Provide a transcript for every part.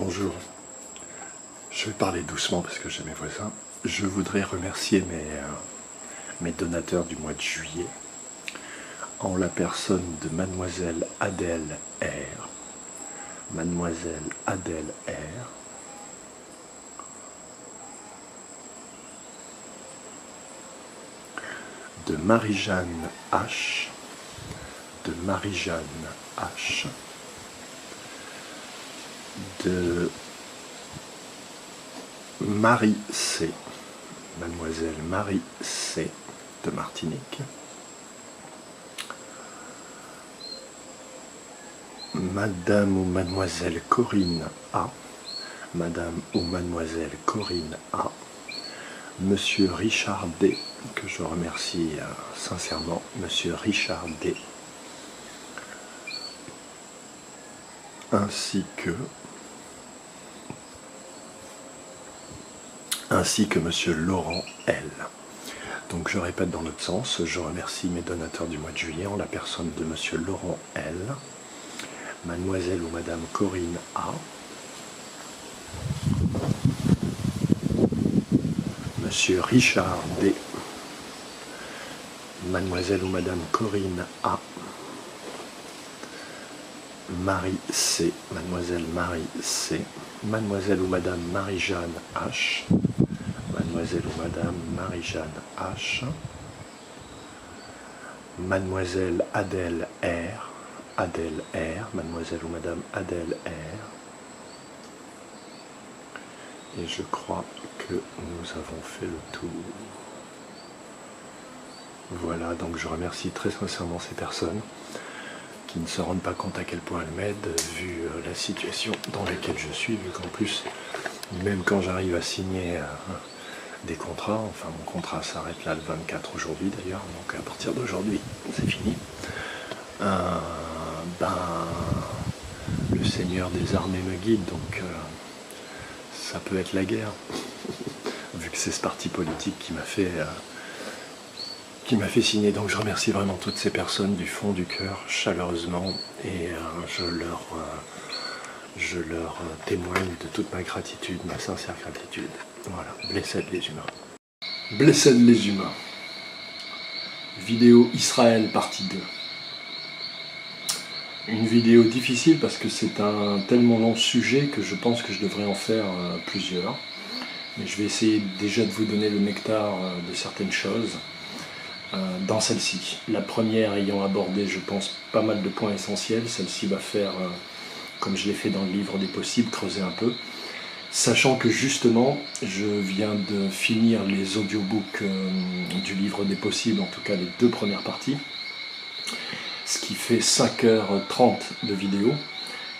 bonjour. Je vais parler doucement parce que j'ai mes voisins. Je voudrais remercier mes donateurs du mois de juillet, en la personne de Mademoiselle Adèle R. Mademoiselle Adèle R. De Marie-Jeanne H. De Marie-Jeanne H. De Marie C. Mademoiselle Marie C. de Martinique. Madame ou Mademoiselle Corinne A. Madame ou Mademoiselle Corinne A. Monsieur Richard D. que je remercie sincèrement. Monsieur Richard D. Ainsi que Monsieur Laurent L. Donc je répète dans l'autre sens, je remercie mes donateurs du mois de juillet en la personne de Monsieur Laurent L, Mademoiselle ou Madame Corinne A, Monsieur Richard D, Mademoiselle ou Madame Corinne A, Marie C, Mademoiselle Marie C, Mademoiselle ou Madame Marie-Jeanne H, Mademoiselle ou Madame Marie-Jeanne H, Mademoiselle Adèle R, Adèle R, Mademoiselle ou Madame Adèle R. Et je crois que nous avons fait le tour. Voilà, donc je remercie très sincèrement ces personnes qui ne se rendent pas compte à quel point elles m'aident, vu la situation dans laquelle je suis, vu qu'en plus, même quand j'arrive à signer des contrats, enfin mon contrat s'arrête là le 24 aujourd'hui d'ailleurs, donc à partir d'aujourd'hui, c'est fini, le Seigneur des armées me guide, donc ça peut être la guerre, vu que c'est ce parti politique qui m'a fait signer. Donc je remercie vraiment toutes ces personnes du fond du cœur, chaleureusement, et je leur témoigne de toute ma gratitude, ma sincère gratitude. Voilà, blessed les humains. Blessed les humains. Vidéo Israël partie 2. Une vidéo difficile parce que c'est un tellement long sujet que je pense que je devrais en faire plusieurs. Mais je vais essayer déjà de vous donner le nectar de certaines choses dans celle-ci. La première ayant abordé, je pense, pas mal de points essentiels. Celle-ci va faire, comme je l'ai fait dans le livre des possibles, creuser un peu. Sachant que justement, je viens de finir les audiobooks du livre des possibles, en tout cas les 2 premières parties, ce qui fait 5h30 de vidéo,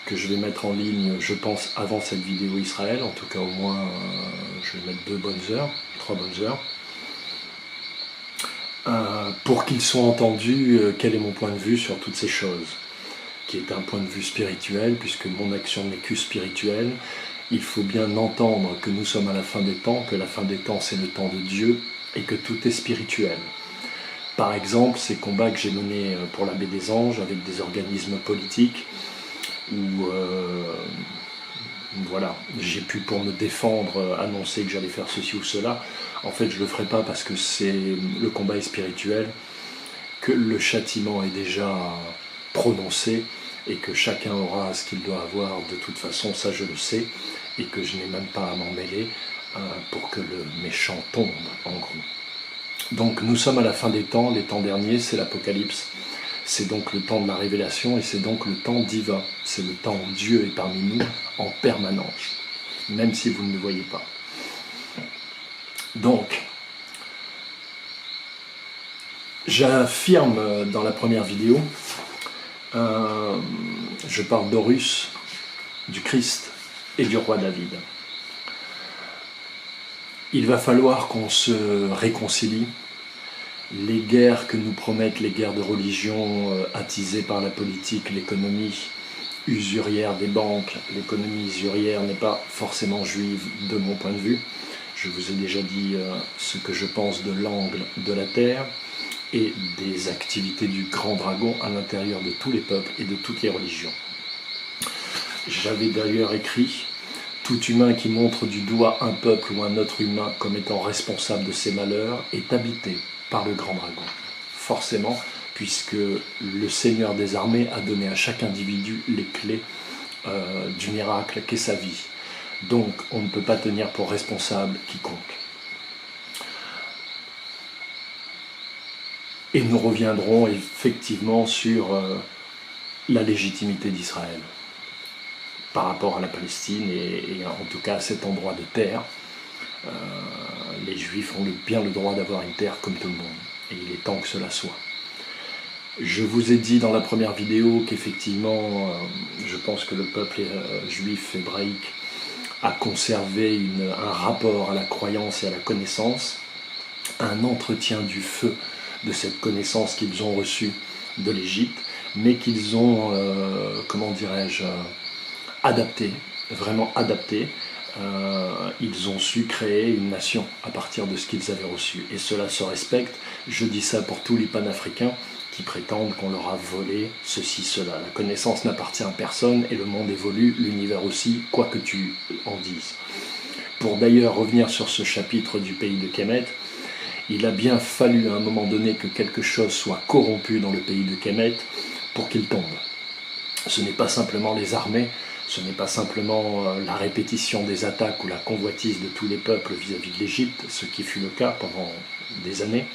que je vais mettre en ligne, je pense, avant cette vidéo Israël, en tout cas au moins, je vais mettre 3 bonnes heures, pour qu'ils soient entendus quel est mon point de vue sur toutes ces choses, qui est un point de vue spirituel, puisque mon action n'est que spirituelle. Il faut bien entendre que nous sommes à la fin des temps, que la fin des temps c'est le temps de Dieu, et que tout est spirituel. Par exemple, ces combats que j'ai menés pour la Baie des Anges avec des organismes politiques, où voilà, j'ai pu pour me défendre annoncer que j'allais faire ceci ou cela. En fait, je ne le ferai pas parce que le combat est spirituel, que le châtiment est déjà prononcé et que chacun aura ce qu'il doit avoir de toute façon, ça je le sais, et que je n'ai même pas à m'en mêler pour que le méchant tombe, en gros. Donc nous sommes à la fin des temps, les temps derniers, c'est l'Apocalypse, c'est donc le temps de la révélation et c'est donc le temps divin, c'est le temps où Dieu est parmi nous en permanence, même si vous ne le voyez pas. Donc, j'affirme dans la première vidéo, je parle d'Horus, du Christ et du roi David. Il va falloir qu'on se réconcilie. Les guerres que nous promettent, les guerres de religion attisées par la politique, l'économie usurière des banques, l'économie usurière n'est pas forcément juive de mon point de vue. Je vous ai déjà dit ce que je pense de l'angle de la Terre et des activités du grand dragon à l'intérieur de tous les peuples et de toutes les religions. J'avais d'ailleurs écrit Tout humain qui montre du doigt un peuple ou un autre humain comme étant responsable de ses malheurs est habité par le grand dragon. Forcément, puisque le Seigneur des armées a donné à chaque individu les clés du miracle qu'est sa vie. Donc on ne peut pas tenir pour responsable quiconque. Et nous reviendrons effectivement sur la légitimité d'Israël par rapport à la Palestine et en tout cas à cet endroit de terre. Les Juifs ont bien le droit d'avoir une terre comme tout le monde. Et il est temps que cela soit. Je vous ai dit dans la première vidéo qu'effectivement, je pense que le peuple juif hébraïque a conservé un rapport à la croyance et à la connaissance, un entretien du feu de cette connaissance qu'ils ont reçue de l'Égypte, mais qu'ils ont, comment dirais-je, adapté, vraiment adapté. Ils ont su créer une nation à partir de ce qu'ils avaient reçu. Et cela se respecte. Je dis ça pour tous les panafricains qui prétendent qu'on leur a volé ceci, cela. La connaissance n'appartient à personne et le monde évolue, l'univers aussi, quoi que tu en dises. Pour d'ailleurs revenir sur ce chapitre du pays de Kemet, il a bien fallu à un moment donné que quelque chose soit corrompu dans le pays de Kemet pour qu'il tombe. Ce n'est pas simplement les armées, ce n'est pas simplement la répétition des attaques ou la convoitise de tous les peuples vis-à-vis de l'Égypte, ce qui fut le cas pendant des années,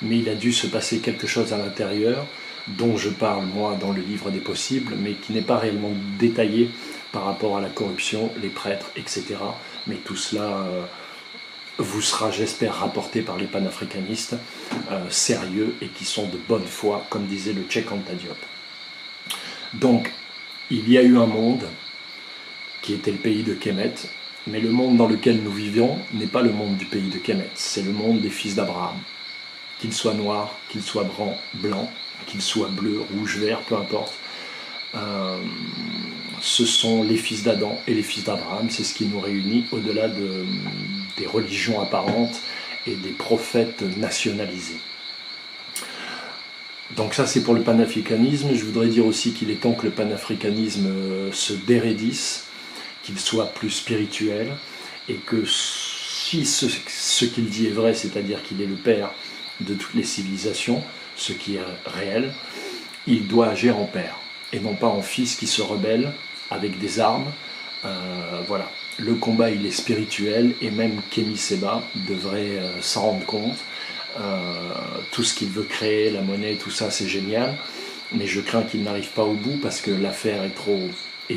mais il a dû se passer quelque chose à l'intérieur, dont je parle moi dans le livre des possibles, mais qui n'est pas réellement détaillé par rapport à la corruption, les prêtres, etc. Mais tout cela vous sera, j'espère, rapporté par les panafricanistes sérieux et qui sont de bonne foi, comme disait le Cheikh Anta Diop. Donc, il y a eu un monde qui était le pays de Kemet, mais le monde dans lequel nous vivions n'est pas le monde du pays de Kemet, c'est le monde des fils d'Abraham. Qu'ils soient noirs, qu'ils soient blancs, qu'ils soient bleus, rouges, verts, peu importe. Ce sont les fils d'Adam et les fils d'Abraham, c'est ce qui nous réunit au-delà des religions apparentes et des prophètes nationalisés. Donc ça c'est pour le panafricanisme. Je voudrais dire aussi qu'il est temps que le panafricanisme se déraidisse, qu'il soit plus spirituel, et que si ce qu'il dit est vrai, c'est-à-dire qu'il est le père de toutes les civilisations, ce qui est réel, il doit agir en père, et non pas en fils qui se rebelle avec des armes. Voilà. Le combat il est spirituel, et même Kémy Séba devrait s'en rendre compte. Tout ce qu'il veut créer, la monnaie, tout ça c'est génial, mais je crains qu'il n'arrive pas au bout parce que l'affaire est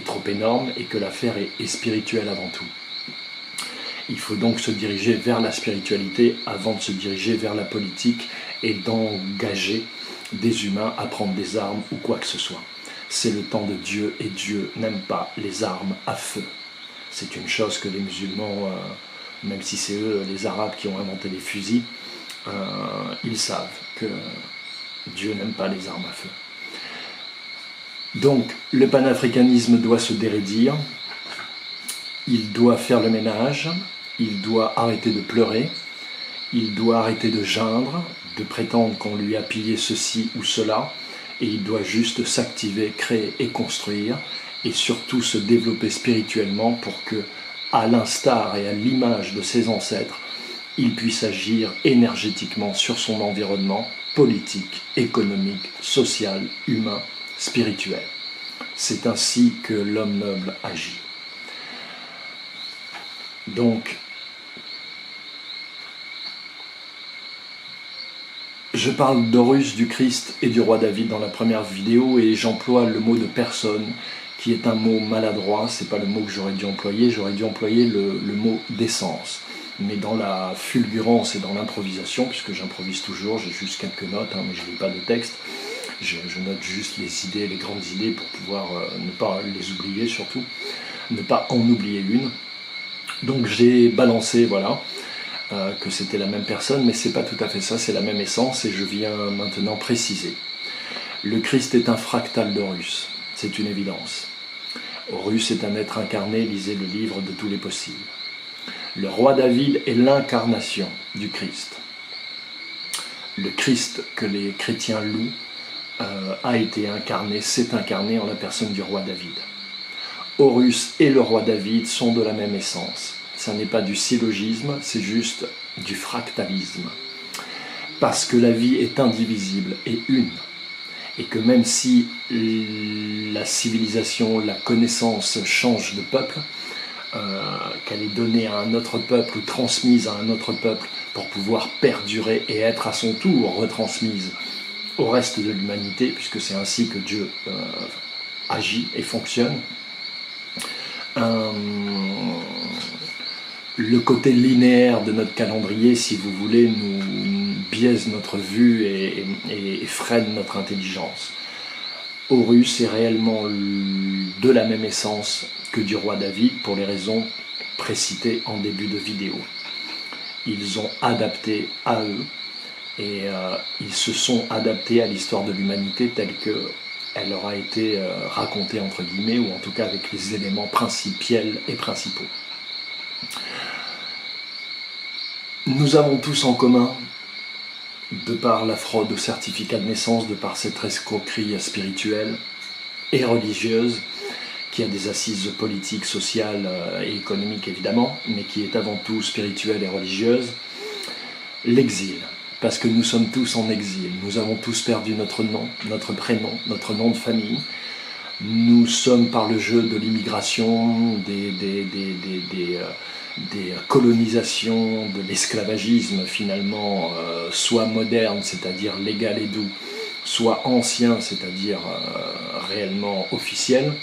trop énorme et que l'affaire est spirituelle avant tout. Il faut donc se diriger vers la spiritualité avant de se diriger vers la politique et d'engager des humains à prendre des armes ou quoi que ce soit. C'est le temps de Dieu et Dieu n'aime pas les armes à feu. C'est une chose que les musulmans, même si c'est eux, les arabes qui ont inventé les fusils, ils savent que Dieu n'aime pas les armes à feu. Donc le panafricanisme doit se déraidir, il doit faire le ménage, il doit arrêter de pleurer, il doit arrêter de geindre, de prétendre qu'on lui a pillé ceci ou cela, et il doit juste s'activer, créer et construire, et surtout se développer spirituellement pour que, à l'instar et à l'image de ses ancêtres, il puisse agir énergétiquement sur son environnement politique, économique, social, humain, spirituel. C'est ainsi que l'homme noble agit. Donc, je parle d'Horus, du Christ et du roi David dans la première vidéo, et j'emploie le mot de personne, qui est un mot maladroit, c'est pas le mot que j'aurais dû employer le mot d'essence. Mais dans la fulgurance et dans l'improvisation, puisque j'improvise toujours, j'ai juste quelques notes, mais je ne lis pas de texte, je note juste les idées, les grandes idées pour pouvoir ne pas les oublier surtout, ne pas en oublier une. Donc j'ai balancé, voilà, que c'était la même personne, mais c'est pas tout à fait ça, c'est la même essence, et je viens maintenant préciser. Le Christ est un fractal d'Horus, c'est une évidence. Horus est un être incarné, lisez le livre de tous les possibles. Le roi David est l'incarnation du Christ. Le Christ que les chrétiens louent a été incarné, s'est incarné en la personne du roi David. Horus et le roi David sont de la même essence. Ça n'est pas du syllogisme, c'est juste du fractalisme. Parce que la vie est indivisible et une. Et que même si la civilisation, la connaissance change de peuple, qu'elle est donnée à un autre peuple ou transmise à un autre peuple pour pouvoir perdurer et être à son tour retransmise au reste de l'humanité, puisque c'est ainsi que Dieu agit et fonctionne, le côté linéaire de notre calendrier, si vous voulez, nous biaise notre vue et freine notre intelligence. Horus est réellement de la même essence que du roi David pour les raisons précitées en début de vidéo. Ils ont adapté à eux et ils se sont adaptés à l'histoire de l'humanité telle qu'elle leur a été racontée entre guillemets, ou en tout cas avec les éléments principiels et principaux. Nous avons tous en commun, de par la fraude au certificat de naissance, de par cette escroquerie spirituelle et religieuse, qui a des assises politiques, sociales et économiques évidemment, mais qui est avant tout spirituelle et religieuse, l'exil. Parce que nous sommes tous en exil, nous avons tous perdu notre nom, notre prénom, notre nom de famille. Nous sommes par le jeu de l'immigration, des colonisations, de l'esclavagisme finalement, soit moderne, c'est-à-dire légal et doux, soit ancien, c'est-à-dire réellement officiel.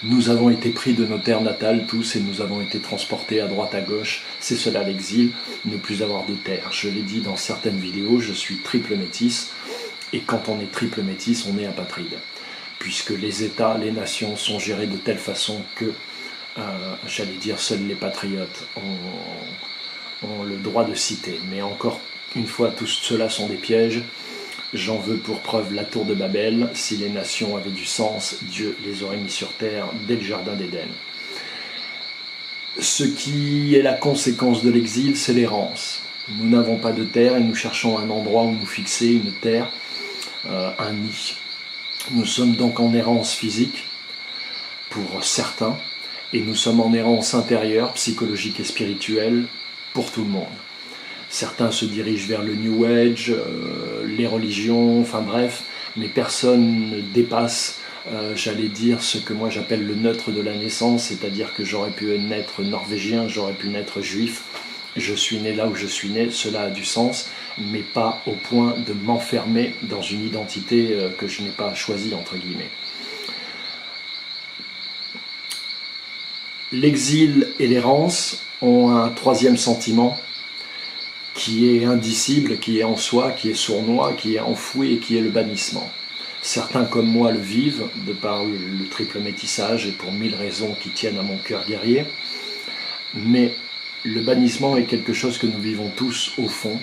Nous avons été pris de nos terres natales tous et nous avons été transportés à droite à gauche. C'est cela l'exil, ne plus avoir de terre. Je l'ai dit dans certaines vidéos, je suis triple métis, et quand on est triple métis, on est apatride, puisque les États, les nations sont gérés de telle façon que j'allais dire, seuls les patriotes ont le droit de citer. Mais encore une fois, tout cela sont des pièges. J'en veux pour preuve la tour de Babel. Si les nations avaient du sens, Dieu les aurait mis sur terre dès le jardin d'Éden. Ce qui est la conséquence de l'exil, c'est l'errance. Nous n'avons pas de terre et nous cherchons un endroit où nous fixer, une terre, un nid. Nous sommes donc en errance physique, pour certains, et nous sommes en errance intérieure, psychologique et spirituelle pour tout le monde. Certains se dirigent vers le New Age, les religions, enfin bref, mais personne ne dépasse, j'allais dire, ce que moi j'appelle le neutre de la naissance, c'est-à-dire que j'aurais pu naître norvégien, j'aurais pu naître juif, je suis né là où je suis né, cela a du sens, mais pas au point de m'enfermer dans une identité que je n'ai pas choisie, entre guillemets. L'exil et l'errance ont un troisième sentiment qui est indicible, qui est en soi, qui est sournois, qui est enfoui et qui est le bannissement. Certains comme moi le vivent de par le triple métissage et pour 1000 raisons qui tiennent à mon cœur guerrier, mais le bannissement est quelque chose que nous vivons tous au fond,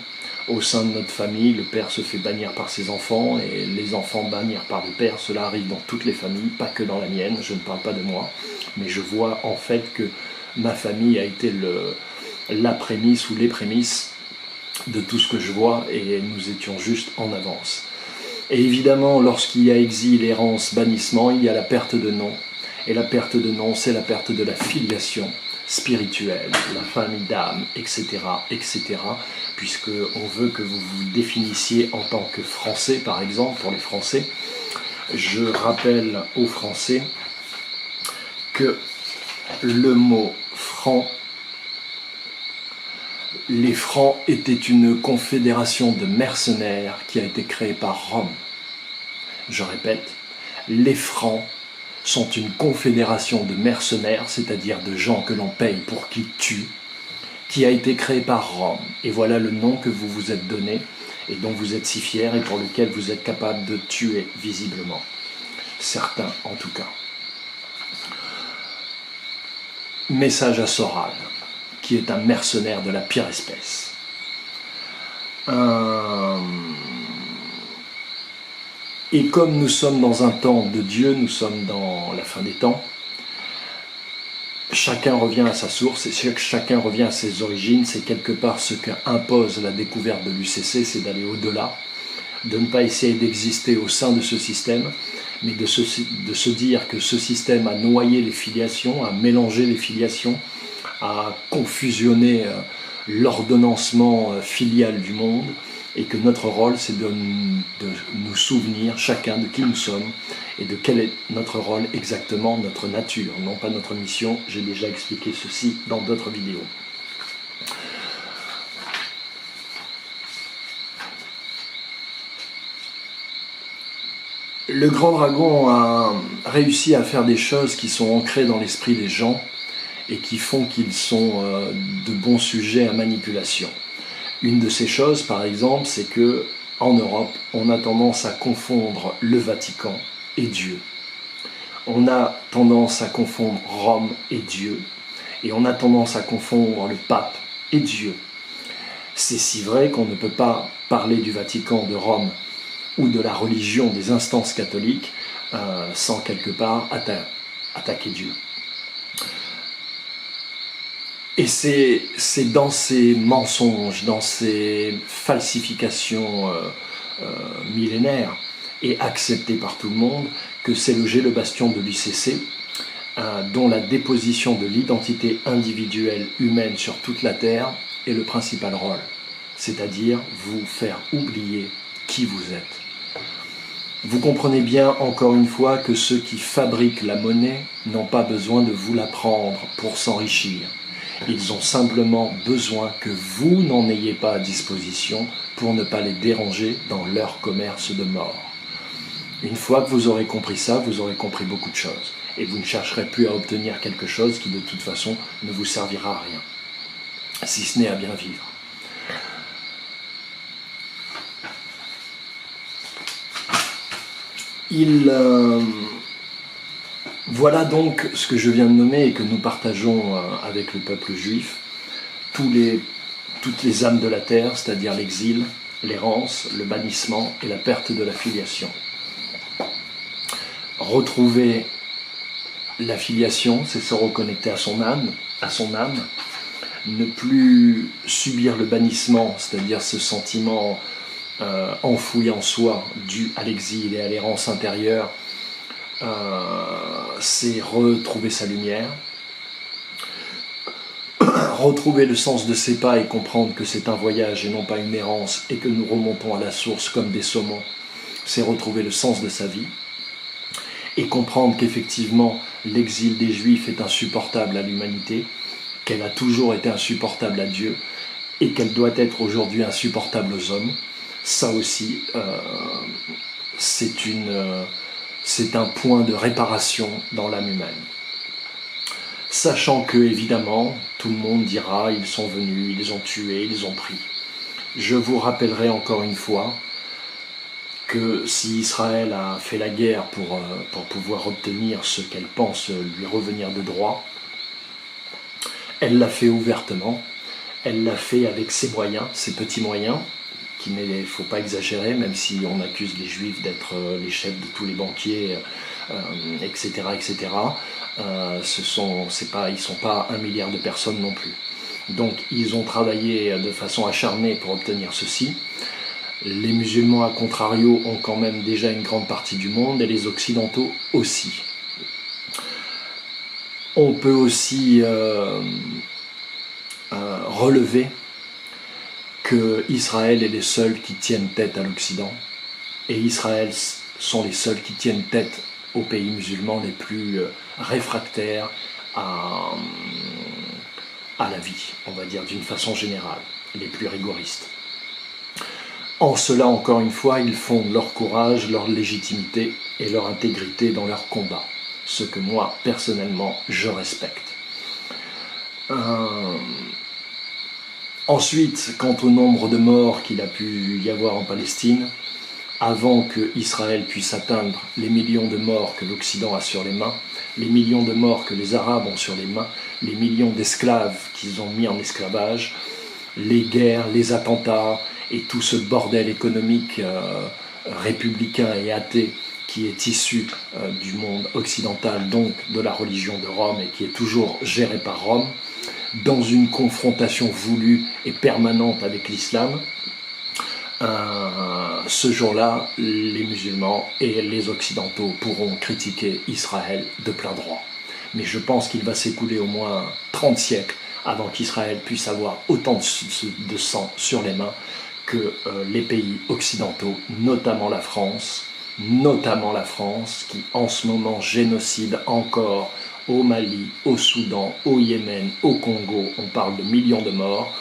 au sein de notre famille. Le père se fait bannir par ses enfants et les enfants bannir par le père. Cela arrive dans toutes les familles, pas que dans la mienne, je ne parle pas de moi, mais je vois en fait que ma famille a été la prémisse ou les prémices de tout ce que je vois et nous étions juste en avance. Et évidemment, lorsqu'il y a exil, errance, bannissement, il y a la perte de nom. Et la perte de nom, c'est la perte de la filiation spirituelle, la famille d'âme, etc., etc., puisqu'on veut que vous vous définissiez en tant que Français, par exemple, pour les Français. Je rappelle aux Français que le mot franc, les Francs étaient une confédération de mercenaires qui a été créée par Rome. Je répète, les Francs sont une confédération de mercenaires, c'est-à-dire de gens que l'on paye pour qu'ils tuent, qui a été créée par Rome. Et voilà le nom que vous vous êtes donné et dont vous êtes si fiers et pour lequel vous êtes capable de tuer visiblement. Certains en tout cas. Message à Soral, qui est un mercenaire de la pire espèce. Et comme nous sommes dans un temps de Dieu, nous sommes dans la fin des temps, chacun revient à sa source et chacun revient à ses origines. C'est quelque part ce qu'impose la découverte de l'UCC, c'est d'aller au-delà, de ne pas essayer d'exister au sein de ce système, mais de se dire que ce système a noyé les filiations, a mélangé les filiations, a confusionné l'ordonnancement filial du monde, et que notre rôle, c'est de nous souvenir chacun de qui nous sommes et de quel est notre rôle exactement, notre nature, non pas notre mission. J'ai déjà expliqué ceci dans d'autres vidéos. Le grand dragon a réussi à faire des choses qui sont ancrées dans l'esprit des gens et qui font qu'ils sont de bons sujets à manipulation. Une de ces choses, par exemple, c'est que en Europe, on a tendance à confondre le Vatican et Dieu. On a tendance à confondre Rome et Dieu, et on a tendance à confondre le pape et Dieu. C'est si vrai qu'on ne peut pas parler du Vatican, de Rome ou de la religion des instances catholiques sans quelque part attaquer Dieu. Et c'est dans ces mensonges, dans ces falsifications millénaires et acceptées par tout le monde que s'est logé le bastion de l'UCC, dont la déposition de l'identité individuelle humaine sur toute la Terre est le principal rôle, c'est-à-dire vous faire oublier qui vous êtes. Vous comprenez bien, encore une fois, que ceux qui fabriquent la monnaie n'ont pas besoin de vous la prendre pour s'enrichir. Ils ont simplement besoin que vous n'en ayez pas à disposition pour ne pas les déranger dans leur commerce de mort. Une fois que vous aurez compris ça, vous aurez compris beaucoup de choses. Et vous ne chercherez plus à obtenir quelque chose qui de toute façon ne vous servira à rien, si ce n'est à bien vivre. Voilà donc ce que je viens de nommer et que nous partageons avec le peuple juif, toutes les âmes de la terre, c'est-à-dire l'exil, l'errance, le bannissement et la perte de la filiation. Retrouver la filiation, c'est se reconnecter à son âme, ne plus subir le bannissement, c'est-à-dire ce sentiment enfoui en soi, dû à l'exil et à l'errance intérieure, c'est retrouver sa lumière, retrouver le sens de ses pas et comprendre que c'est un voyage et non pas une errance et que nous remontons à la source comme des saumons, c'est retrouver le sens de sa vie et comprendre qu'effectivement l'exil des Juifs est insupportable à l'humanité, qu'elle a toujours été insupportable à Dieu et qu'elle doit être aujourd'hui insupportable aux hommes. Ça aussi, c'est un point de réparation dans l'âme humaine. Sachant que, évidemment, tout le monde dira, ils sont venus, ils ont tué, ils ont pris. Je vous rappellerai encore une fois que si Israël a fait la guerre pour pouvoir obtenir ce qu'elle pense lui revenir de droit, elle l'a fait ouvertement, elle l'a fait avec ses moyens, ses petits moyens, qu'il ne faut pas exagérer, même si on accuse les Juifs d'être les chefs de tous les banquiers, etc., etc. Ils ne sont pas 1 milliard de personnes non plus. Donc ils ont travaillé de façon acharnée pour obtenir ceci. Les musulmans, à contrario, ont quand même déjà une grande partie du monde, et les occidentaux aussi. On peut aussi relever que Israël est les seuls qui tiennent tête à l'Occident, et Israël sont les seuls qui tiennent tête aux pays musulmans les plus réfractaires à la vie, on va dire d'une façon générale, les plus rigoristes. En cela, encore une fois, ils fondent leur courage, leur légitimité et leur intégrité dans leur combat, ce que moi, personnellement, je respecte. Ensuite, quant au nombre de morts qu'il a pu y avoir en Palestine, avant que Israël puisse atteindre les millions de morts que l'Occident a sur les mains, les millions de morts que les Arabes ont sur les mains, les millions d'esclaves qu'ils ont mis en esclavage, les guerres, les attentats et tout ce bordel économique républicain et athée qui est issu du monde occidental, donc de la religion de Rome, et qui est toujours géré par Rome, dans une confrontation voulue et permanente avec l'islam, ce jour-là, les musulmans et les occidentaux pourront critiquer Israël de plein droit. Mais je pense qu'il va s'écouler au moins 30 siècles avant qu'Israël puisse avoir autant de sang sur les mains que les pays occidentaux, notamment la France, qui en ce moment génocide encore au Mali, au Soudan, au Yémen, au Congo. On parle de millions de morts,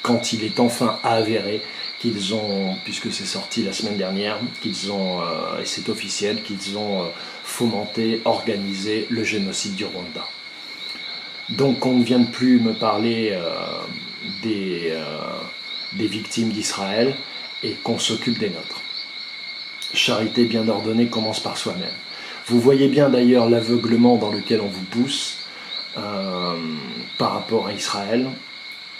quand il est enfin avéré qu'ils ont, puisque c'est sorti la semaine dernière, qu'ils ont, et c'est officiel, qu'ils ont fomenté, organisé le génocide du Rwanda. Donc on ne vient plus me parler des victimes d'Israël et qu'on s'occupe des nôtres. Charité bien ordonnée commence par soi-même. Vous voyez bien d'ailleurs l'aveuglement dans lequel on vous pousse par rapport à Israël,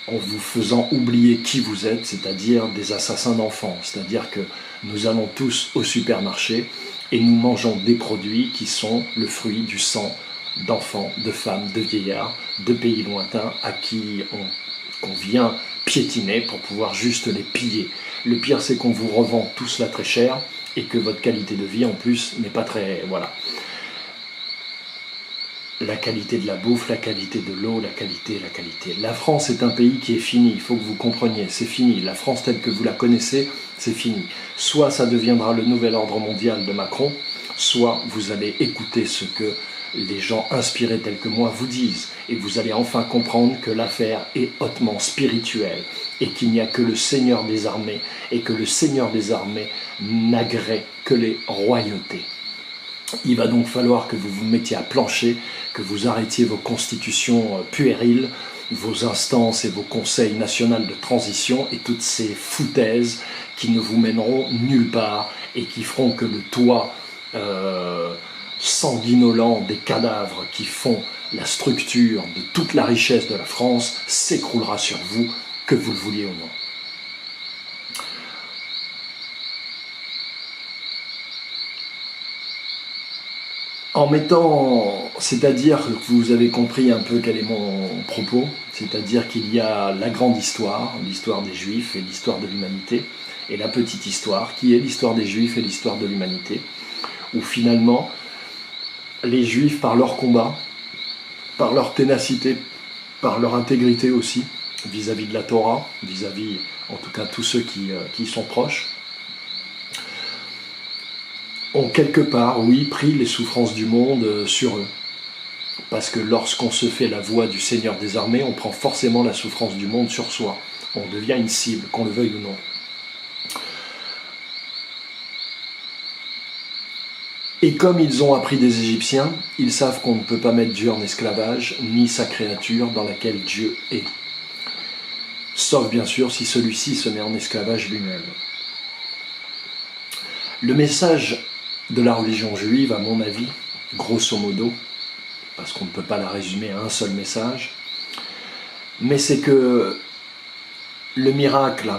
en vous faisant oublier qui vous êtes, c'est-à-dire des assassins d'enfants. C'est-à-dire que nous allons tous au supermarché et nous mangeons des produits qui sont le fruit du sang d'enfants, de femmes, de vieillards, de pays lointains à qui on vient piétiner pour pouvoir juste les piller. Le pire, c'est qu'on vous revend tout cela très cher et que votre qualité de vie, en plus, n'est pas très... Voilà. La qualité de la bouffe, la qualité de l'eau, la qualité. La France est un pays qui est fini, il faut que vous compreniez, c'est fini. La France telle que vous la connaissez, c'est fini. Soit ça deviendra le nouvel ordre mondial de Macron, soit vous allez écouter ce que les gens inspirés tels que moi vous disent, et vous allez enfin comprendre que l'affaire est hautement spirituelle, et qu'il n'y a que le Seigneur des armées, et que le Seigneur des armées n'agrée que les royautés. Il va donc falloir que vous vous mettiez à plancher, que vous arrêtiez vos constitutions puériles, vos instances et vos conseils nationaux de transition et toutes ces foutaises qui ne vous mèneront nulle part et qui feront que le toit sanguinolent des cadavres qui font la structure de toute la richesse de la France s'écroulera sur vous, que vous le vouliez ou non. En mettant, c'est-à-dire que vous avez compris un peu quel est mon propos, c'est-à-dire qu'il y a la grande histoire, l'histoire des Juifs et l'histoire de l'humanité, et la petite histoire, qui est l'histoire des Juifs et l'histoire de l'humanité, où finalement, les Juifs, par leur combat, par leur ténacité, par leur intégrité aussi, vis-à-vis de la Torah, vis-à-vis, en tout cas, tous ceux qui sont proches, ont quelque part, oui, pris les souffrances du monde sur eux. Parce que lorsqu'on se fait la voix du Seigneur des armées, on prend forcément la souffrance du monde sur soi. On devient une cible, qu'on le veuille ou non. Et comme ils ont appris des Égyptiens, ils savent qu'on ne peut pas mettre Dieu en esclavage, ni sa créature dans laquelle Dieu est. Sauf bien sûr si celui-ci se met en esclavage lui-même. Le message de la religion juive, à mon avis, grosso modo, parce qu'on ne peut pas la résumer à un seul message, mais c'est que le miracle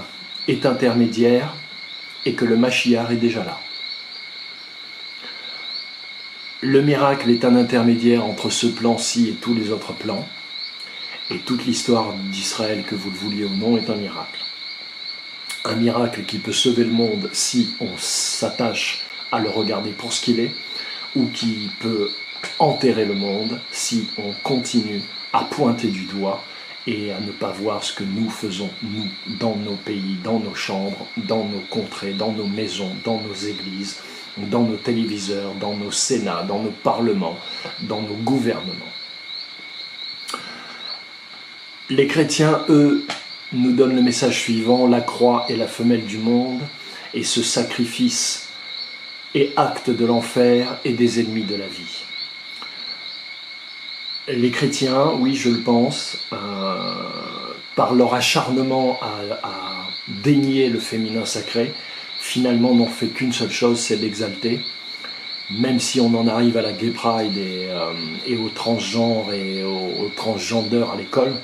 est intermédiaire et que le Mashiach est déjà là. Le miracle est un intermédiaire entre ce plan-ci et tous les autres plans, et toute l'histoire d'Israël, que vous le vouliez ou non, est un miracle. Un miracle qui peut sauver le monde si on s'attache à le regarder pour ce qu'il est, ou qui peut enterrer le monde si on continue à pointer du doigt et à ne pas voir ce que nous faisons, nous, dans nos pays, dans nos chambres, dans nos contrées, dans nos maisons, dans nos églises, dans nos téléviseurs, dans nos sénats, dans nos parlements, dans nos gouvernements. Les chrétiens, eux, nous donnent le message suivant: la croix est la femelle du monde, et ce sacrifice est acte de l'enfer et des ennemis de la vie. Les chrétiens, oui, je le pense, par leur acharnement à dénier le féminin sacré, finalement n'ont fait qu'une seule chose, c'est l'exalter. Même si on en arrive à la gay pride et aux transgenres et aux transgenders à l'école,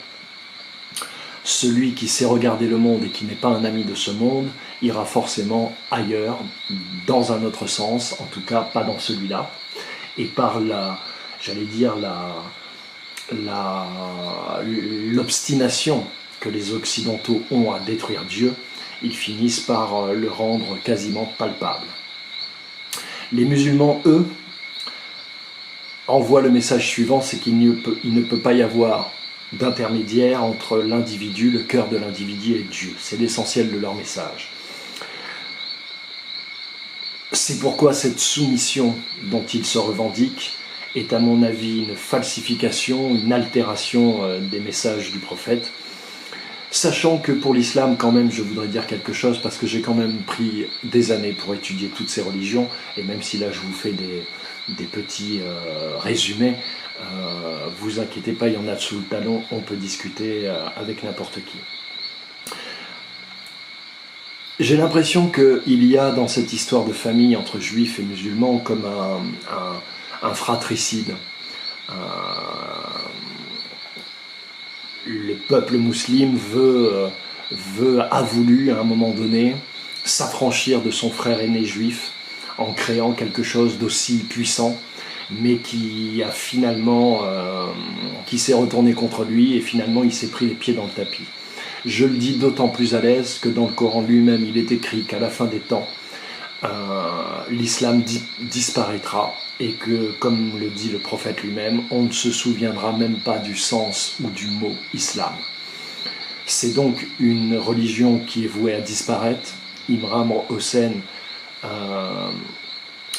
celui qui sait regarder le monde et qui n'est pas un ami de ce monde ira forcément ailleurs, dans un autre sens, en tout cas pas dans celui-là. Et par l'obstination que les Occidentaux ont à détruire Dieu, ils finissent par le rendre quasiment palpable. Les musulmans, eux, envoient le message suivant, c'est qu'il ne peut pas y avoir d'intermédiaire entre l'individu, le cœur de l'individu et Dieu. C'est l'essentiel de leur message. C'est pourquoi cette soumission dont ils se revendiquent est à mon avis une falsification, une altération des messages du prophète. Sachant que pour l'islam, quand même, je voudrais dire quelque chose, parce que j'ai quand même pris des années pour étudier toutes ces religions, et même si là je vous fais des petits résumés, vous inquiétez pas, il y en a sous le talon, on peut discuter avec n'importe qui. J'ai l'impression qu'il y a dans cette histoire de famille entre juifs et musulmans comme un fratricide. Le peuple musulman a voulu à un moment donné s'affranchir de son frère aîné juif en créant quelque chose d'aussi puissant, mais qui s'est retourné contre lui et finalement il s'est pris les pieds dans le tapis. Je le dis d'autant plus à l'aise que dans le Coran lui-même, il est écrit qu'à la fin des temps, l'islam disparaîtra et que, comme le dit le prophète lui-même, on ne se souviendra même pas du sens ou du mot islam. C'est donc une religion qui est vouée à disparaître. Imran Hossein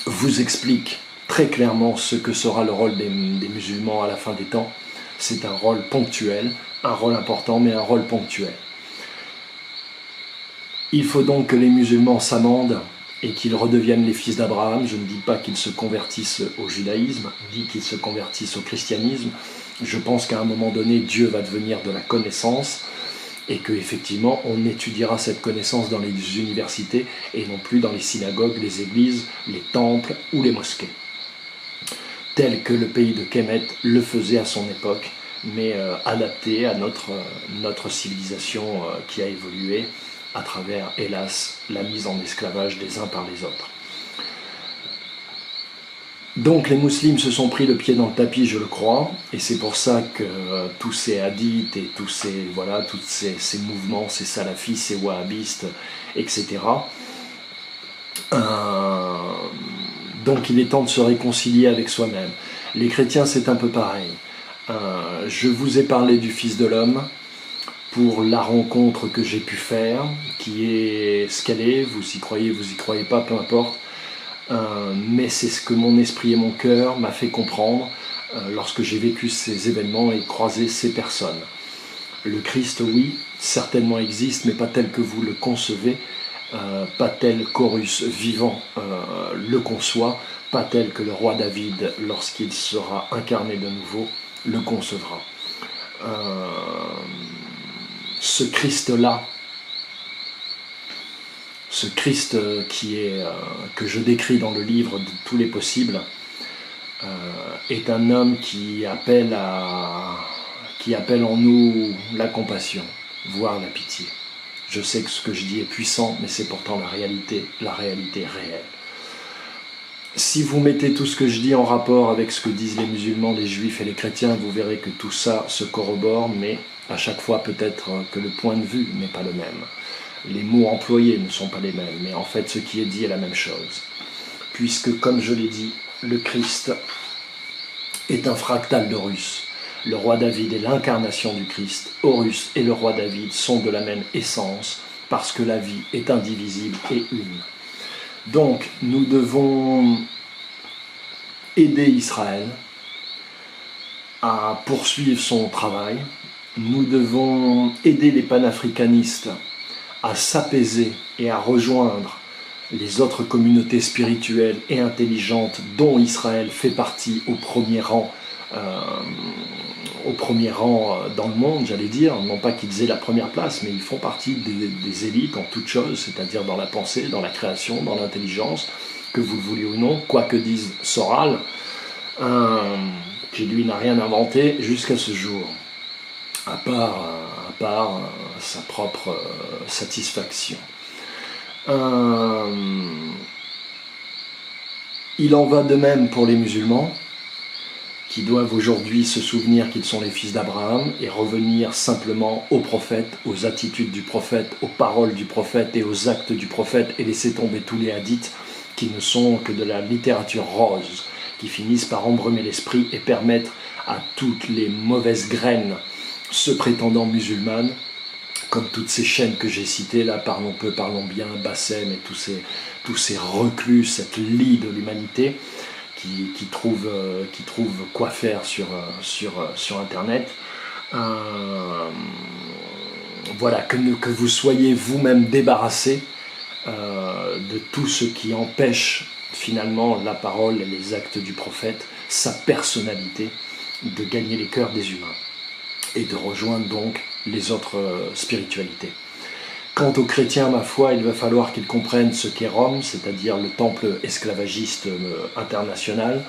vous explique très clairement ce que sera le rôle des musulmans à la fin des temps. C'est un rôle ponctuel, un rôle important, mais un rôle ponctuel. Il faut donc que les musulmans s'amendent et qu'ils redeviennent les fils d'Abraham. Je ne dis pas qu'ils se convertissent au judaïsme, je dis qu'ils se convertissent au christianisme. Je pense qu'à un moment donné, Dieu va devenir de la connaissance et qu'effectivement, on étudiera cette connaissance dans les universités et non plus dans les synagogues, les églises, les temples ou les mosquées, tel que le pays de Kemet le faisait à son époque, mais adapté à notre civilisation qui a évolué à travers, hélas, la mise en esclavage des uns par les autres. Donc les musulmans se sont pris le pied dans le tapis, je le crois, et c'est pour ça que tous ces hadiths et tous ces mouvements, ces salafistes, ces wahhabistes, etc. Donc il est temps de se réconcilier avec soi-même. Les chrétiens, c'est un peu pareil. Je vous ai parlé du Fils de l'homme pour la rencontre que j'ai pu faire, qui est ce qu'elle est, vous y croyez pas, peu importe. Mais c'est ce que mon esprit et mon cœur m'a fait comprendre lorsque j'ai vécu ces événements et croisé ces personnes. Le Christ, oui, certainement existe, mais pas tel que vous le concevez, pas tel qu'Horus vivant le conçoit, pas tel que le roi David, lorsqu'il sera incarné de nouveau, le concevra. Ce Christ-là, ce Christ que je décris dans le livre de tous les possibles, est un homme qui appelle en nous la compassion, voire la pitié. Je sais que ce que je dis est puissant, mais c'est pourtant la réalité réelle. Si vous mettez tout ce que je dis en rapport avec ce que disent les musulmans, les juifs et les chrétiens, vous verrez que tout ça se corrobore, mais à chaque fois peut-être que le point de vue n'est pas le même. Les mots employés ne sont pas les mêmes, mais en fait ce qui est dit est la même chose. Puisque, comme je l'ai dit, le Christ est un fractal d'Horus. Le roi David est l'incarnation du Christ. Horus et le roi David sont de la même essence, parce que la vie est indivisible et une. Donc, nous devons aider Israël à poursuivre son travail. Nous devons aider les panafricanistes à s'apaiser et à rejoindre les autres communautés spirituelles et intelligentes dont Israël fait partie au premier rang dans le monde, j'allais dire, non pas qu'ils aient la première place, mais ils font partie des élites en toutes choses, c'est-à-dire dans la pensée, dans la création, dans l'intelligence, que vous le vouliez ou non, quoi que dise Soral, qui lui n'a rien inventé jusqu'à ce jour, à part sa propre satisfaction. Il en va de même pour les musulmans, qui doivent aujourd'hui se souvenir qu'ils sont les fils d'Abraham et revenir simplement au prophète, aux attitudes du prophète, aux paroles du prophète et aux actes du prophète, et laisser tomber tous les hadiths qui ne sont que de la littérature rose, qui finissent par embrumer l'esprit et permettre à toutes les mauvaises graines se prétendant musulmanes, comme toutes ces chaînes que j'ai citées là, Parlons peu, parlons bien, Bassem et tous ces reclus, cette lie de l'humanité qui trouvent quoi faire sur Internet. Voilà, que vous soyez vous-même débarrassés de tout ce qui empêche finalement la parole et les actes du prophète, sa personnalité, de gagner les cœurs des humains et de rejoindre donc les autres spiritualités. Quant aux chrétiens, ma foi, il va falloir qu'ils comprennent ce qu'est Rome, c'est-à-dire le temple esclavagiste international,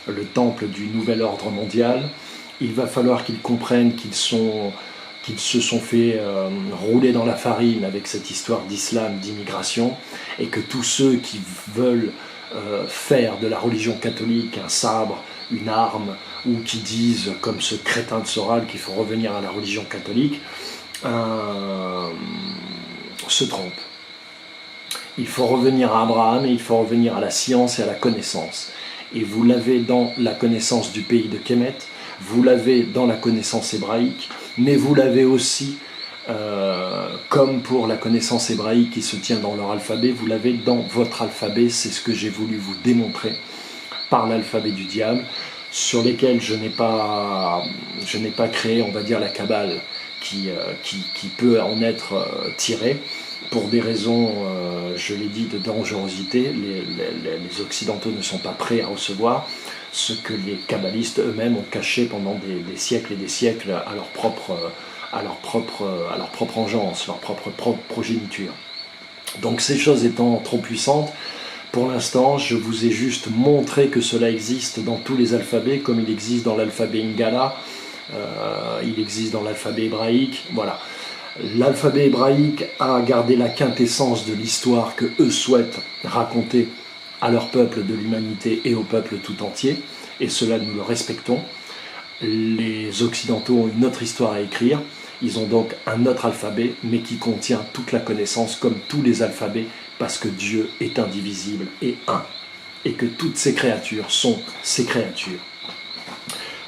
le temple du nouvel ordre mondial. Il va falloir qu'ils comprennent qu'ils se sont fait rouler dans la farine avec cette histoire d'islam, d'immigration, et que tous ceux qui veulent faire de la religion catholique un sabre, une arme, ou qui disent, comme ce crétin de Soral, qu'il faut revenir à la religion catholique, se trompent. Il faut revenir à Abraham et il faut revenir à la science et à la connaissance. Et vous l'avez dans la connaissance du pays de Kemet, vous l'avez dans la connaissance hébraïque, mais vous l'avez aussi, comme pour la connaissance hébraïque qui se tient dans leur alphabet, vous l'avez dans votre alphabet. C'est ce que j'ai voulu vous démontrer par l'alphabet du diable, sur lesquels je n'ai pas créé, on va dire, la cabale qui peut en être tirée pour des raisons, je l'ai dit, de dangerosité. Les Occidentaux ne sont pas prêts à recevoir ce que les kabbalistes eux-mêmes ont caché pendant des siècles et des siècles à leur propre engeance, leur propre progéniture. Donc ces choses étant trop puissantes, pour l'instant, je vous ai juste montré que cela existe dans tous les alphabets, comme il existe dans l'alphabet Ingala, il existe dans l'alphabet hébraïque, voilà. L'alphabet hébraïque a gardé la quintessence de l'histoire que eux souhaitent raconter à leur peuple de l'humanité et au peuple tout entier, et cela nous le respectons. Les Occidentaux ont une autre histoire à écrire, ils ont donc un autre alphabet, mais qui contient toute la connaissance comme tous les alphabets, parce que Dieu est indivisible et un, et que toutes ces créatures sont ses créatures.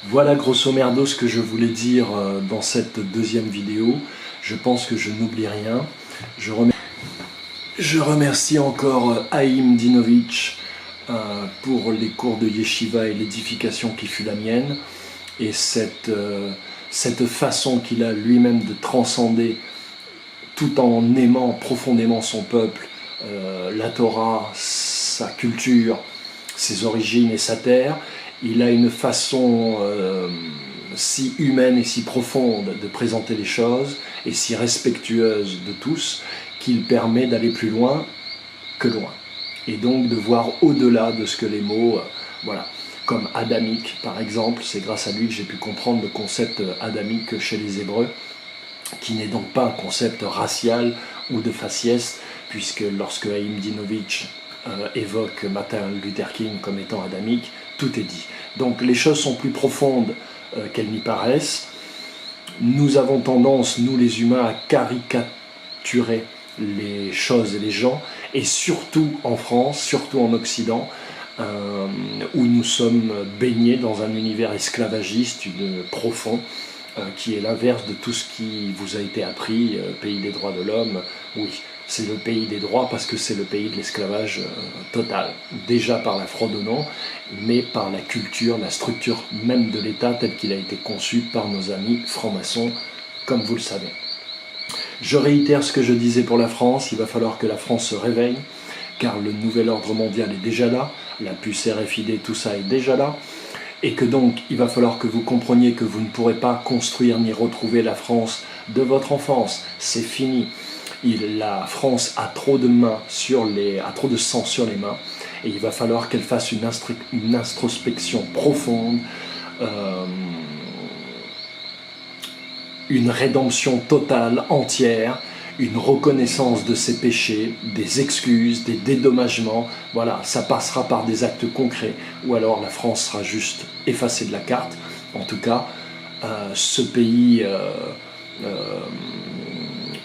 Voilà grosso merdo ce que je voulais dire dans cette deuxième vidéo. Je pense que je n'oublie rien. Je remercie encore Haïm Dinovitch pour les cours de Yeshiva et l'édification qui fut la mienne, et cette façon qu'il a lui-même de transcender tout en aimant profondément son peuple, la Torah, sa culture, ses origines et sa terre. Il a une façon si humaine et si profonde de présenter les choses, et si respectueuse de tous, qu'il permet d'aller plus loin que loin, et donc de voir au-delà de ce que les mots, voilà, comme adamique par exemple. C'est grâce à lui que j'ai pu comprendre le concept adamique chez les Hébreux, qui n'est donc pas un concept racial ou de faciès, puisque lorsque Haïm Dinovitch évoque Martin Luther King comme étant adamique, tout est dit. Donc les choses sont plus profondes qu'elles n'y paraissent. Nous avons tendance, nous les humains, à caricaturer les choses et les gens, et surtout en France, surtout en Occident, où nous sommes baignés dans un univers esclavagiste, profond, qui est l'inverse de tout ce qui vous a été appris, pays des droits de l'homme. Oui, c'est le pays des droits parce que c'est le pays de l'esclavage total, déjà par la fraude au nom, mais par la culture, la structure même de l'État tel qu'il a été conçu par nos amis francs-maçons, comme vous le savez. Je réitère ce que je disais pour la France, il va falloir que la France se réveille, car le nouvel ordre mondial est déjà là, la puce RFID, tout ça est déjà là, et que donc il va falloir que vous compreniez que vous ne pourrez pas construire ni retrouver la France de votre enfance, c'est fini. La France a trop de sang sur les mains, et il va falloir qu'elle fasse une introspection profonde, une rédemption totale, entière, une reconnaissance de ses péchés, des excuses, des dédommagements. Voilà, ça passera par des actes concrets, ou alors la France sera juste effacée de la carte. En tout cas, ce pays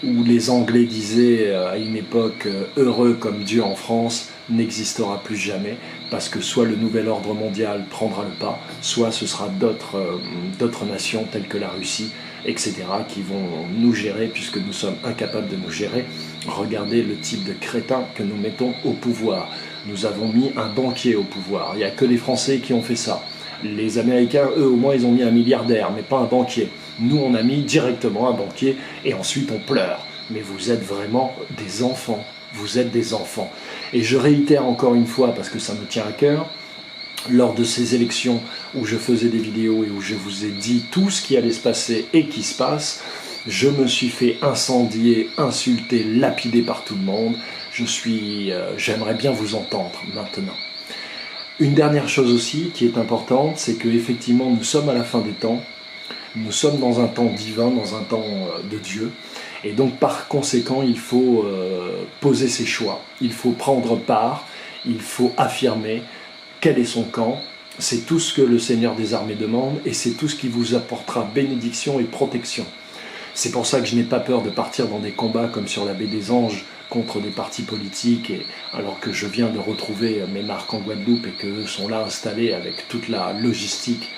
où les Anglais disaient à une époque « heureux comme Dieu en France » n'existera plus jamais, parce que soit le nouvel ordre mondial prendra le pas, soit ce sera d'autres nations telles que la Russie, etc., qui vont nous gérer, puisque nous sommes incapables de nous gérer. Regardez le type de crétin que nous mettons au pouvoir. Nous avons mis un banquier au pouvoir. Il n'y a que les Français qui ont fait ça. Les Américains, eux, au moins, ils ont mis un milliardaire, mais pas un banquier. Nous, on a mis directement un banquier, et ensuite on pleure. Mais vous êtes vraiment des enfants. Vous êtes des enfants. Et je réitère encore une fois, parce que ça me tient à cœur, lors de ces élections où je faisais des vidéos et où je vous ai dit tout ce qui allait se passer et qui se passe, je me suis fait incendier, insulter, lapider par tout le monde. J'aimerais bien vous entendre maintenant. Une dernière chose aussi qui est importante, c'est que effectivement nous sommes à la fin des temps, nous sommes dans un temps divin, dans un temps de Dieu, et donc par conséquent il faut poser ses choix, il faut prendre part, il faut affirmer quel est son camp. C'est tout ce que le Seigneur des armées demande, et c'est tout ce qui vous apportera bénédiction et protection. C'est pour ça que je n'ai pas peur de partir dans des combats comme sur la baie des Anges contre des partis politiques, alors que je viens de retrouver mes marques en Guadeloupe et qu'eux sont là installés avec toute la logistique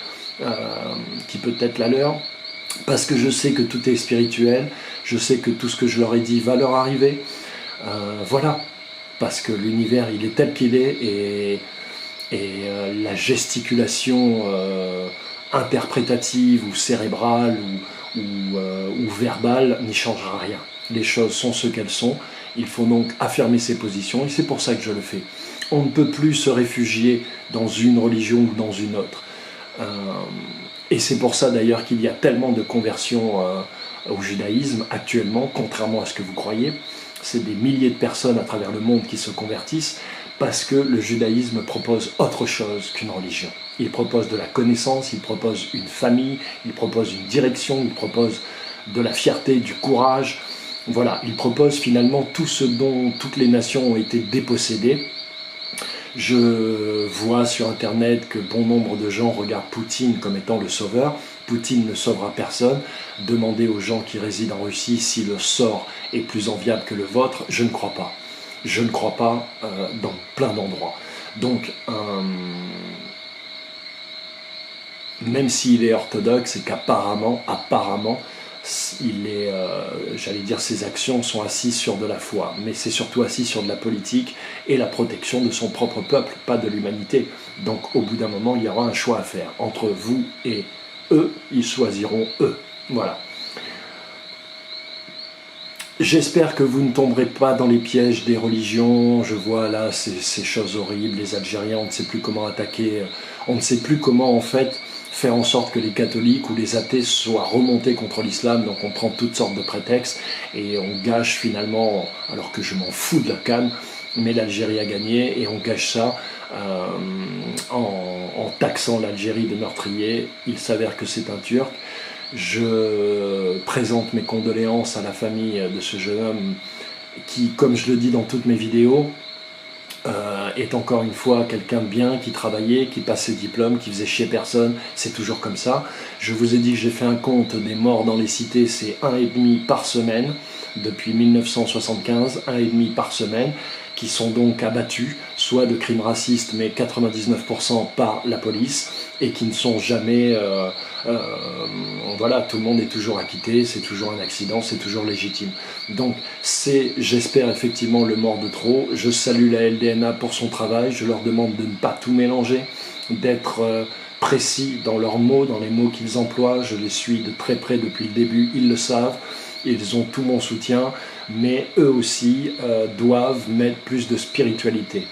qui peut être la leur, parce que je sais que tout est spirituel, je sais que tout ce que je leur ai dit va leur arriver. Voilà, parce que l'univers il est tel qu'il est, et la gesticulation interprétative ou cérébrale ou verbale n'y changera rien. Les choses sont ce qu'elles sont, il faut donc affirmer ses positions, et c'est pour ça que je le fais. On ne peut plus se réfugier dans une religion ou dans une autre. Et c'est pour ça d'ailleurs qu'il y a tellement de conversions au judaïsme actuellement, contrairement à ce que vous croyez. C'est des milliers de personnes à travers le monde qui se convertissent, parce que le judaïsme propose autre chose qu'une religion. Il propose de la connaissance, il propose une famille, il propose une direction, il propose de la fierté, du courage. Voilà, il propose finalement tout ce dont toutes les nations ont été dépossédées. Je vois sur Internet que bon nombre de gens regardent Poutine comme étant le sauveur. Poutine ne sauvera personne. Demandez aux gens qui résident en Russie si le sort est plus enviable que le vôtre. Je ne crois pas. Je ne crois pas dans plein d'endroits. Donc, même s'il est orthodoxe et qu'apparemment, il est, j'allais dire, ses actions sont assises sur de la foi, mais c'est surtout assis sur de la politique et la protection de son propre peuple, pas de l'humanité. Donc, au bout d'un moment, il y aura un choix à faire. Entre vous et eux, ils choisiront eux. Voilà. J'espère que vous ne tomberez pas dans les pièges des religions. Je vois là ces choses horribles, les Algériens, on ne sait plus comment attaquer, on ne sait plus comment en fait faire en sorte que les catholiques ou les athées soient remontés contre l'islam, donc on prend toutes sortes de prétextes et on gâche finalement, alors que je m'en fous de la canne, mais l'Algérie a gagné et on gâche ça en taxant l'Algérie de meurtrier. Il s'avère que c'est un Turc. Je présente mes condoléances à la famille de ce jeune homme qui, comme je le dis dans toutes mes vidéos, est encore une fois quelqu'un de bien, qui travaillait, qui passe ses diplômes, qui faisait chier personne, c'est toujours comme ça. Je vous ai dit que j'ai fait un compte des morts dans les cités, c'est 1,5 par semaine, depuis 1975, 1,5 par semaine, qui sont donc abattus, soit de crimes racistes, mais 99% par la police, et qui ne sont jamais... voilà, tout le monde est toujours acquitté, c'est toujours un accident, c'est toujours légitime. Donc c'est, j'espère, effectivement le mort de trop. Je salue la LDNA pour son travail, je leur demande de ne pas tout mélanger, d'être précis dans leurs mots, dans les mots qu'ils emploient. Je les suis de très près depuis le début, ils le savent, ils ont tout mon soutien, mais eux aussi doivent mettre plus de spiritualité.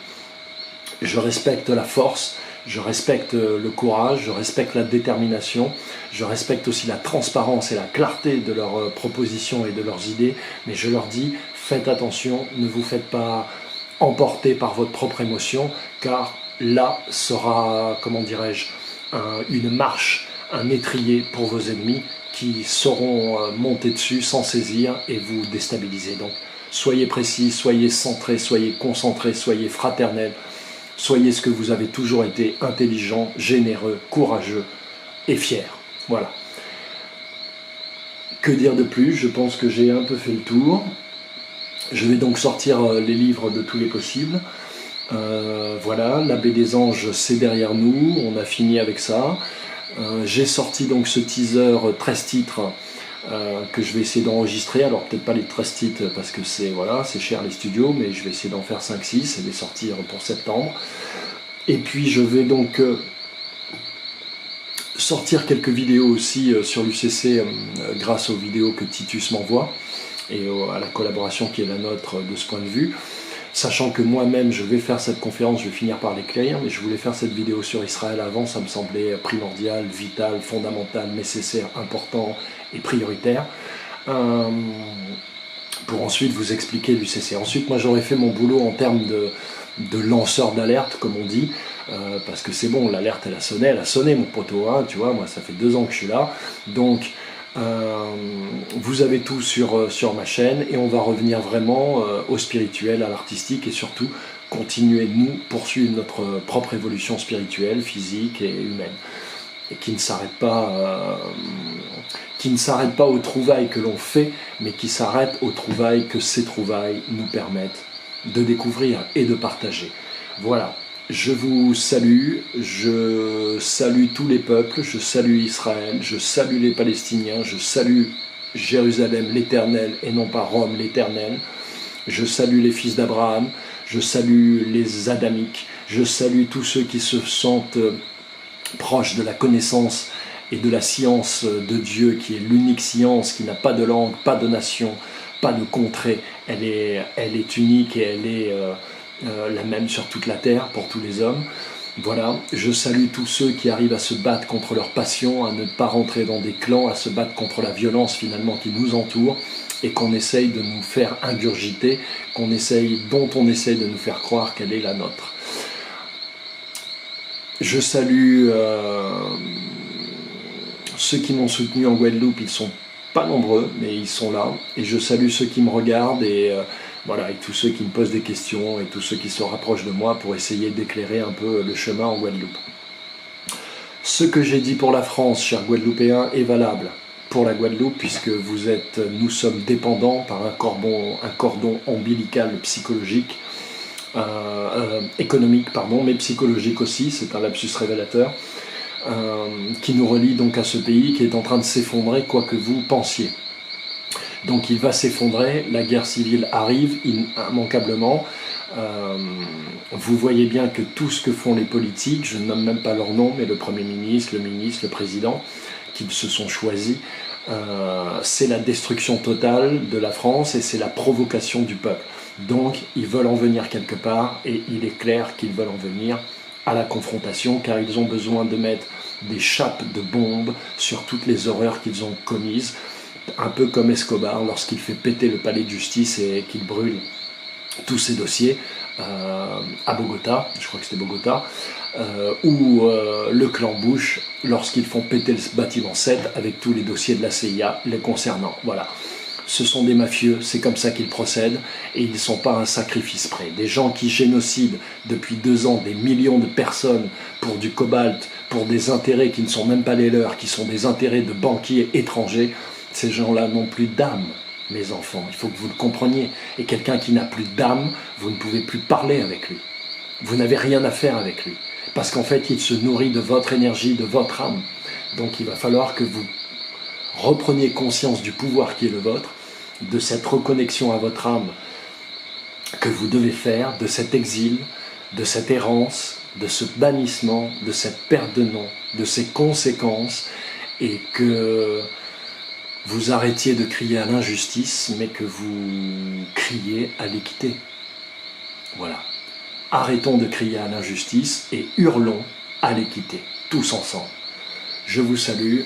Je respecte la force, je respecte le courage, je respecte la détermination, je respecte aussi la transparence et la clarté de leurs propositions et de leurs idées, mais je leur dis, faites attention, ne vous faites pas emporter par votre propre émotion, car là sera, comment dirais-je, une marche, un étrier pour vos ennemis qui sauront monter dessus, s'en saisir et vous déstabiliser. Donc soyez précis, soyez centrés, soyez concentrés, soyez fraternels, soyez ce que vous avez toujours été, intelligent, généreux, courageux et fier. Voilà. Que dire de plus? Je pense que j'ai un peu fait le tour. Je vais donc sortir les livres de tous les possibles. Voilà, la baie des anges, c'est derrière nous, on a fini avec ça. J'ai sorti donc ce teaser 13 titres que je vais essayer d'enregistrer. Alors peut-être pas les 13 titres parce que c'est voilà, c'est cher les studios, mais je vais essayer d'en faire 5-6 et les sortir pour septembre. Et puis je vais donc sortir quelques vidéos aussi sur l'UCC grâce aux vidéos que Titus m'envoie et à la collaboration qui est la nôtre de ce point de vue. Sachant que moi-même je vais faire cette conférence, je vais finir par l'écrire, mais je voulais faire cette vidéo sur Israël avant, ça me semblait primordial, vital, fondamental, nécessaire, important et prioritaire, pour ensuite vous expliquer l'UCC. Ensuite, moi j'aurais fait mon boulot en termes de lanceur d'alerte, comme on dit, parce que c'est bon, l'alerte elle a sonné mon poteau, hein, tu vois, moi ça fait 2 ans que je suis là, donc vous avez tout sur ma chaîne et on va revenir vraiment au spirituel, à l'artistique et surtout continuer de nous poursuivre notre propre évolution spirituelle, physique et humaine et qui ne s'arrête pas aux trouvailles que l'on fait, mais qui s'arrête aux trouvailles que ces trouvailles nous permettent de découvrir et de partager. Voilà. Je vous salue, je salue tous les peuples, je salue Israël, je salue les Palestiniens, je salue Jérusalem l'éternel et non pas Rome l'éternel, je salue les fils d'Abraham, je salue les Adamiques, je salue tous ceux qui se sentent proches de la connaissance et de la science de Dieu qui est l'unique science, qui n'a pas de langue, pas de nation, pas de contrée, elle est unique et elle est la même sur toute la terre pour tous les hommes. Voilà, je salue tous ceux qui arrivent à se battre contre leur passion, à ne pas rentrer dans des clans, à se battre contre la violence finalement qui nous entoure et qu'on essaye de nous faire ingurgiter, dont on essaye de nous faire croire qu'elle est la nôtre. Je salue ceux qui m'ont soutenu en Guadeloupe, ils sont pas nombreux, mais ils sont là, et je salue ceux qui me regardent et voilà, et tous ceux qui me posent des questions et tous ceux qui se rapprochent de moi pour essayer d'éclairer un peu le chemin en Guadeloupe. Ce que j'ai dit pour la France, chers Guadeloupéens, est valable pour la Guadeloupe puisque nous sommes dépendants par un cordon ombilical psychologique, économique, pardon, mais psychologique aussi, c'est un lapsus révélateur, qui nous relie donc à ce pays qui est en train de s'effondrer quoi que vous pensiez. Donc il va s'effondrer, la guerre civile arrive immanquablement. Vous voyez bien que tout ce que font les politiques, je ne nomme même pas leur nom, mais le Premier ministre, le Président, qui se sont choisis, c'est la destruction totale de la France et c'est la provocation du peuple. Donc ils veulent en venir quelque part et il est clair qu'ils veulent en venir à la confrontation car ils ont besoin de mettre des chapes de bombes sur toutes les horreurs qu'ils ont commises. Un peu comme Escobar lorsqu'il fait péter le palais de justice et qu'il brûle tous ses dossiers à Bogota, je crois que c'était Bogota, ou le clan Bush lorsqu'ils font péter le bâtiment 7 avec tous les dossiers de la CIA les concernant. Voilà. Ce sont des mafieux, c'est comme ça qu'ils procèdent et ils ne sont pas à un sacrifice près. Des gens qui génocident depuis 2 ans des millions de personnes pour du cobalt, pour des intérêts qui ne sont même pas les leurs, qui sont des intérêts de banquiers étrangers, ces gens-là n'ont plus d'âme, mes enfants. Il faut que vous le compreniez. Et quelqu'un qui n'a plus d'âme, vous ne pouvez plus parler avec lui. Vous n'avez rien à faire avec lui. Parce qu'en fait, il se nourrit de votre énergie, de votre âme. Donc il va falloir que vous repreniez conscience du pouvoir qui est le vôtre, de cette reconnexion à votre âme que vous devez faire, de cet exil, de cette errance, de ce bannissement, de cette perte de nom, de ses conséquences, et que vous arrêtiez de crier à l'injustice, mais que vous criez à l'équité. Voilà. Arrêtons de crier à l'injustice et hurlons à l'équité, tous ensemble. Je vous salue.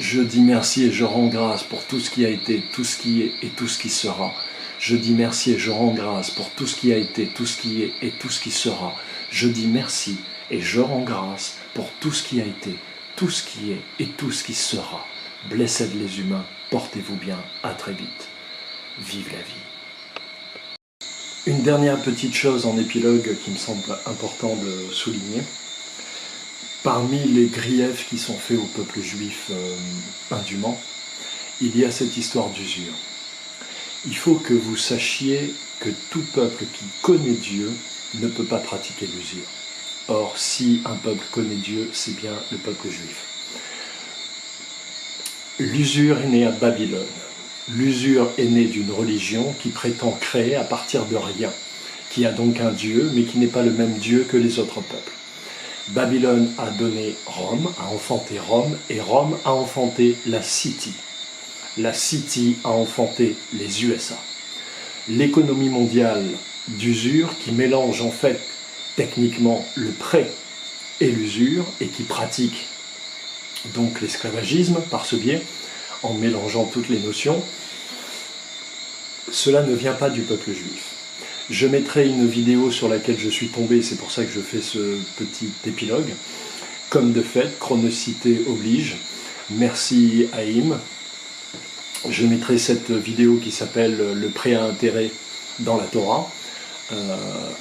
Je dis merci et je rends grâce pour tout ce qui a été, tout ce qui est et tout ce qui sera. Je dis merci et je rends grâce pour tout ce qui a été, tout ce qui est et tout ce qui sera. Je dis merci et je rends grâce pour tout ce qui a été, tout ce qui est et tout ce qui sera. Blessed les humains, portez-vous bien, à très vite. Vive la vie. Une dernière petite chose en épilogue qui me semble important de souligner. Parmi les griefs qui sont faits au peuple juif indûment, il y a cette histoire d'usure. Il faut que vous sachiez que tout peuple qui connaît Dieu ne peut pas pratiquer l'usure. Or, si un peuple connaît Dieu, c'est bien le peuple juif. L'usure est née à Babylone. L'usure est née d'une religion qui prétend créer à partir de rien, qui a donc un Dieu, mais qui n'est pas le même Dieu que les autres peuples. Babylone a donné Rome, a enfanté Rome, et Rome a enfanté la City. La City a enfanté les USA. L'économie mondiale d'usure qui mélange en fait techniquement le prêt et l'usure et qui pratique donc l'esclavagisme par ce biais, en mélangeant toutes les notions, cela ne vient pas du peuple juif. Je mettrai une vidéo sur laquelle je suis tombé, c'est pour ça que je fais ce petit épilogue. Comme de fait, chronicité oblige. Merci Haïm. Je mettrai cette vidéo qui s'appelle « Le prêt à intérêt dans la Torah »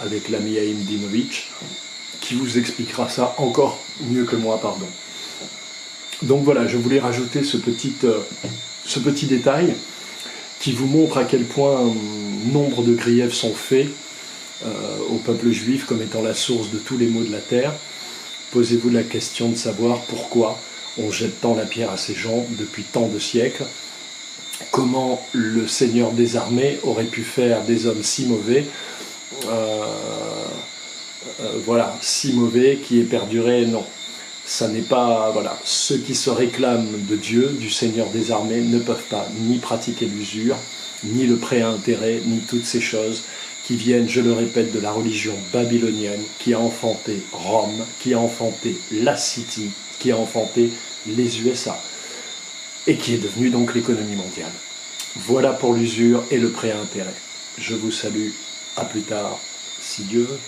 avec l'ami Haïm Dinovitch, qui vous expliquera ça encore mieux que moi, pardon. Donc voilà, je voulais rajouter ce petit détail qui vous montre à quel point nombre de griefs sont faits au peuple juif comme étant la source de tous les maux de la terre. Posez-vous la question de savoir pourquoi on jette tant la pierre à ces gens depuis tant de siècles. Comment le Seigneur des armées aurait pu faire des hommes si mauvais, si mauvais, qui aient perduré? Non. Ça n'est pas, voilà, ceux qui se réclament de Dieu, du Seigneur des armées, ne peuvent pas ni pratiquer l'usure, ni le prêt à intérêt, ni toutes ces choses qui viennent, je le répète, de la religion babylonienne, qui a enfanté Rome, qui a enfanté la City, qui a enfanté les USA, et qui est devenue donc l'économie mondiale. Voilà pour l'usure et le prêt à intérêt. Je vous salue, à plus tard, si Dieu veut.